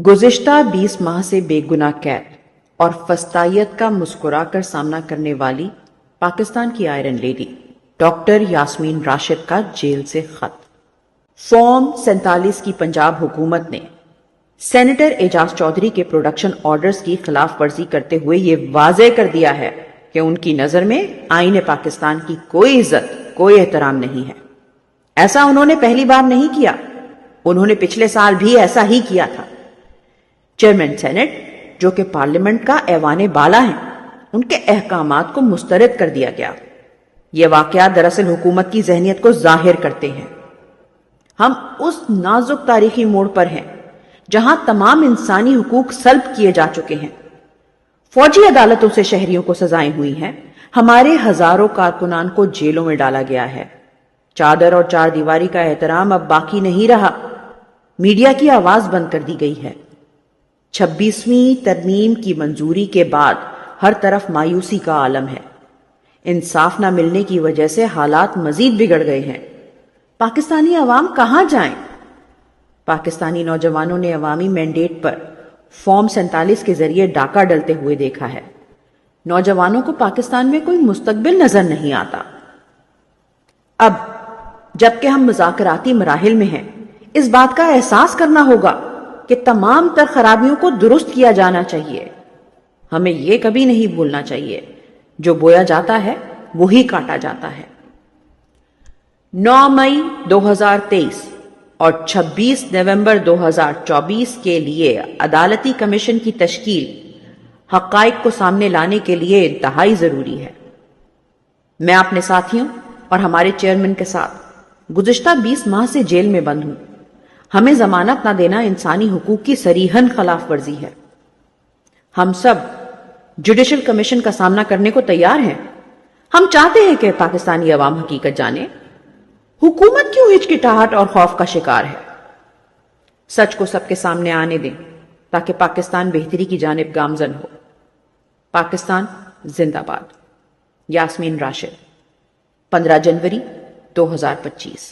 گزشتہ 20 ماہ سے بے گناہ قید اور فسطائیت کا مسکرا کر سامنا کرنے والی پاکستان کی iron lady doctor Yasmin Rashid کا جیل سے خط۔ فارم 47 کی پنجاب حکومت نے سینیٹر اعجاز چودھری کے پروڈکشن آرڈرز کی خلاف ورزی کرتے ہوئے یہ واضح کر دیا ہے کہ ان کی نظر میں آئین پاکستان کی کوئی عزت، کوئی احترام نہیں ہے۔ ایسا انہوں نے پہلی بار نہیں کیا، انہوں نے پچھلے سال بھی ایسا ہی کیا تھا۔ چیئرمین سینٹ جو کہ پارلیمنٹ کا ایوان بالا ہیں، ان کے احکامات کو مسترد کر دیا گیا۔ یہ واقعات دراصل حکومت کی ذہنیت کو ظاہر کرتے ہیں۔ ہم اس نازک تاریخی موڑ پر ہیں جہاں تمام انسانی حقوق سلب کیے جا چکے ہیں، فوجی عدالتوں سے شہریوں کو سزائیں ہوئی ہیں، ہمارے ہزاروں کارکنان کو جیلوں میں ڈالا گیا ہے۔ چادر اور چار دیواری کا احترام اب باقی نہیں رہا، میڈیا کی آواز بند کر دی گئی ہے۔ 26ویں ترمیم کی منظوری کے بعد ہر طرف مایوسی کا عالم ہے۔ انصاف نہ ملنے کی وجہ سے حالات مزید بگڑ گئے ہیں۔ پاکستانی عوام کہاں جائیں؟ پاکستانی نوجوانوں نے عوامی مینڈیٹ پر فارم 47 کے ذریعے ڈاکہ ڈلتے ہوئے دیکھا ہے۔ نوجوانوں کو پاکستان میں کوئی مستقبل نظر نہیں آتا۔ اب جبکہ ہم مذاکراتی مراحل میں ہیں، اس بات کا احساس کرنا ہوگا کہ تمام تر خرابیوں کو درست کیا جانا چاہیے۔ ہمیں یہ کبھی نہیں بھولنا چاہیے، جو بویا جاتا ہے وہی کاٹا جاتا ہے۔ 9 مئی 2023 اور 26 نومبر 2024 کے لیے عدالتی کمیشن کی تشکیل حقائق کو سامنے لانے کے لیے انتہائی ضروری ہے۔ میں اپنے ساتھیوں اور ہمارے چیئرمین کے ساتھ گزشتہ 20 ماہ سے جیل میں بند ہوں۔ ہمیں ضمانت نہ دینا انسانی حقوق کی صریحاً خلاف ورزی ہے۔ ہم سب جوڈیشل کمیشن کا سامنا کرنے کو تیار ہیں۔ ہم چاہتے ہیں کہ پاکستانی عوام حقیقت جانے۔ حکومت کیوں ہچکچاہٹ اور خوف کا شکار ہے؟ سچ کو سب کے سامنے آنے دیں تاکہ پاکستان بہتری کی جانب گامزن ہو۔ پاکستان زندہ باد۔ یاسمین راشد، 15 جنوری 2025۔